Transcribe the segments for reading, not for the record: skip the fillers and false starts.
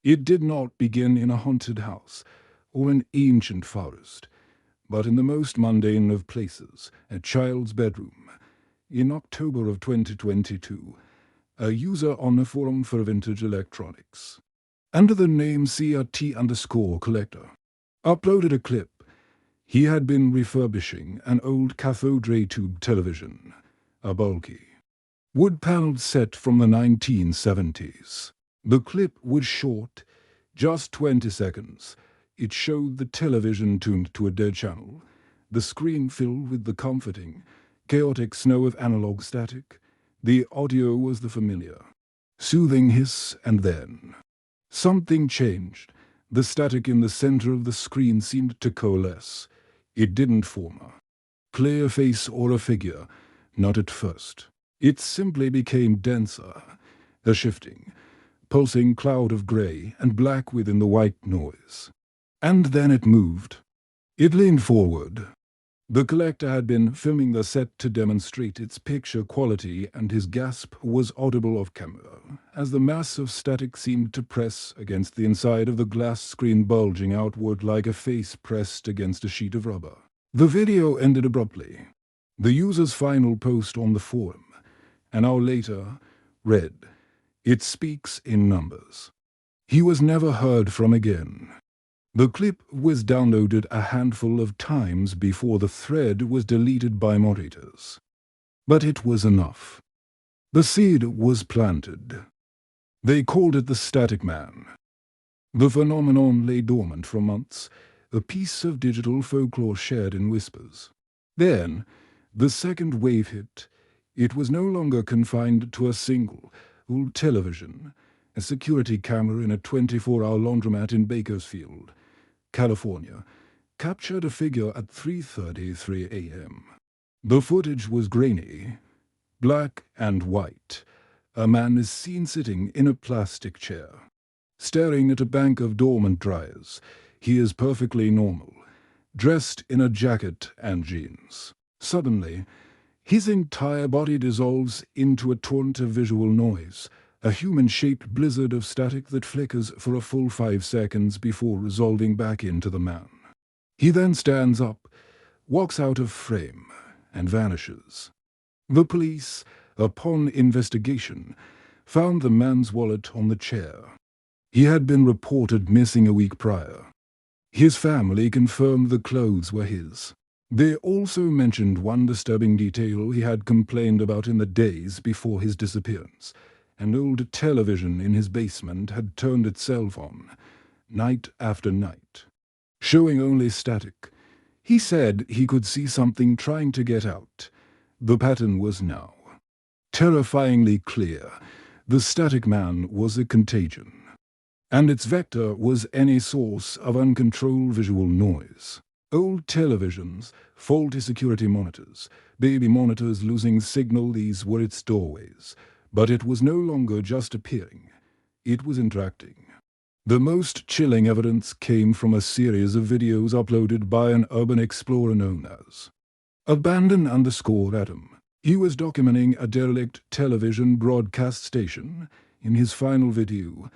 It did not begin in a haunted house or an ancient forest, but in the most mundane of places, a child's bedroom. In October of 2022, a user on a forum for vintage electronics, under the name CRT_collector, uploaded a clip. He had been refurbishing an old cathode ray tube television, a bulky, wood-paneled set from the 1970s. The clip was short, just 20 seconds. It showed the television tuned to a dead channel, the screen filled with the comforting, chaotic snow of analog static. The audio was the familiar, soothing hiss, and then something changed. The static in the center of the screen seemed to coalesce. It didn't form a clear face or a figure, not at first. It simply became denser, a shifting, pulsing cloud of gray and black within the white noise. And then it moved. It leaned forward. The collector had been filming the set to demonstrate its picture quality, and his gasp was audible off camera, as the mass of static seemed to press against the inside of the glass screen, bulging outward like a face pressed against a sheet of rubber. The video ended abruptly. The user's final post on the forum, an hour later, read, "It speaks in numbers." He was never heard from again. The clip was downloaded a handful of times before the thread was deleted by moderators. But it was enough. The seed was planted. They called it the Static Man. The phenomenon lay dormant for months, a piece of digital folklore shared in whispers. Then, the second wave hit. It was no longer confined to a single old television. A security camera in a 24-hour laundromat in Bakersfield, California, captured a figure at 3:33 a.m. The footage was grainy, black and white. A man is seen sitting in a plastic chair, staring at a bank of dormant dryers. He is perfectly normal, dressed in a jacket and jeans. Suddenly, his entire body dissolves into a torrent of visual noise, a human-shaped blizzard of static that flickers for a full 5 seconds before resolving back into the man. He then stands up, walks out of frame, and vanishes. The police, upon investigation, found the man's wallet on the chair. He had been reported missing a week prior. His family confirmed the clothes were his. They also mentioned one disturbing detail he had complained about in the days before his disappearance. An old television in his basement had turned itself on, night after night, showing only static. He said he could see something trying to get out. The pattern was now terrifyingly clear. The Static Man was a contagion, and its vector was any source of uncontrolled visual noise. Old televisions, faulty security monitors, baby monitors losing signal, these were its doorways. But it was no longer just appearing. It was interacting. The most chilling evidence came from a series of videos uploaded by an urban explorer known as Abandon_Adam. He was documenting a derelict television broadcast station. In his final video,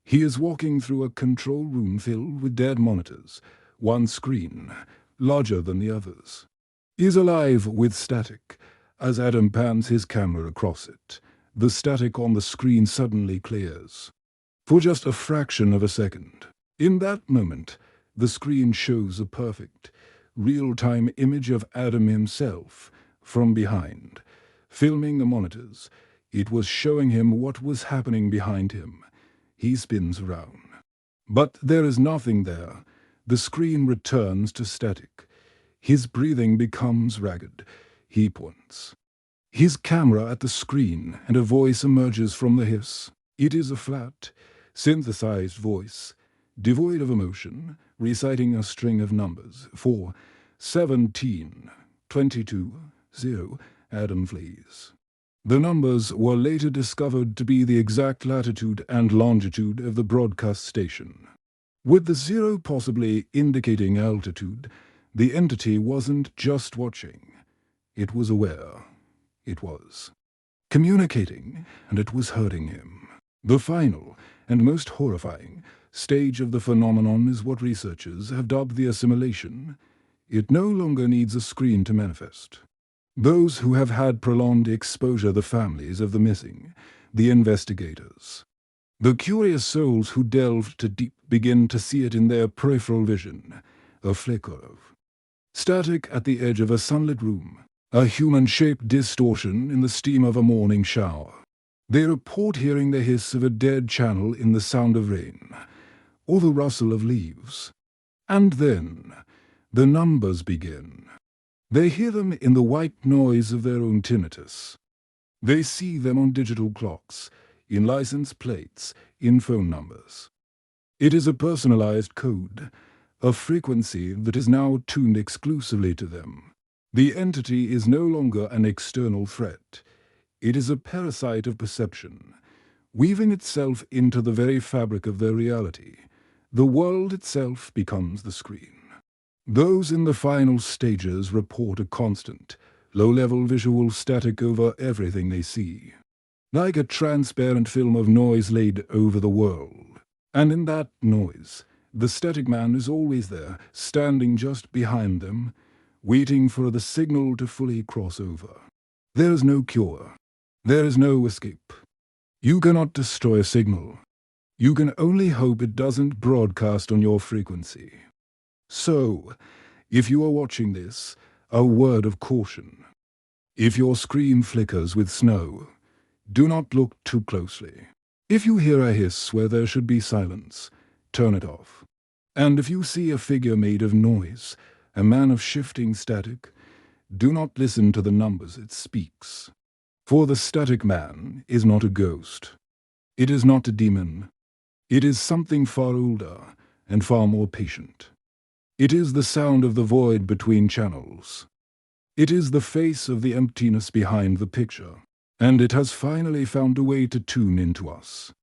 he is walking through a control room filled with dead monitors. One screen, larger than the others, is alive with static. As Adam pans his camera across it, the static on the screen suddenly clears. For just a fraction of a second. In that moment, the screen shows a perfect, real-time image of Adam himself from behind. Filming the monitors, it was showing him what was happening behind him. He spins around. But there is nothing there. The screen returns to static. His breathing becomes ragged. He points his camera at the screen, and a voice emerges from the hiss. It is a flat, synthesized voice, devoid of emotion, reciting a string of numbers. 4, 17, 22, 0, Adam flees. The numbers were later discovered to be the exact latitude and longitude of the broadcast station. With the 0 possibly indicating altitude, the entity wasn't just watching. It was aware. It was communicating, and it was hurting him. The final and most horrifying stage of the phenomenon is what researchers have dubbed the assimilation. It no longer needs a screen to manifest. Those who have had prolonged exposure, the families of the missing, the investigators, the curious souls who delved too deep, begin to see it in their peripheral vision, a flicker of static at the edge of a sunlit room, a human-shaped distortion in the steam of a morning shower. They report hearing the hiss of a dead channel in the sound of rain, or the rustle of leaves. And then the numbers begin. They hear them in the white noise of their own tinnitus. They see them on digital clocks, in license plates, in phone numbers. It is a personalized code, a frequency that is now tuned exclusively to them. The entity is no longer an external threat. It is a parasite of perception, weaving itself into the very fabric of their reality. The world itself becomes the screen. Those in the final stages report a constant, low-level visual static over everything they see, like a transparent film of noise laid over the world. And in that noise, the static man is always there, standing just behind them, waiting for the signal to fully cross over. There is no cure. There is no escape. You cannot destroy a signal. You can only hope it doesn't broadcast on your frequency. So, if you are watching this, a word of caution. If your screen flickers with snow, do not look too closely. If you hear a hiss where there should be silence, turn it off. And if you see a figure made of noise, a man of shifting static, do not listen to the numbers it speaks. For the static man is not a ghost. It is not a demon. It is something far older and far more patient. It is the sound of the void between channels. It is the face of the emptiness behind the picture. And it has finally found a way to tune into us.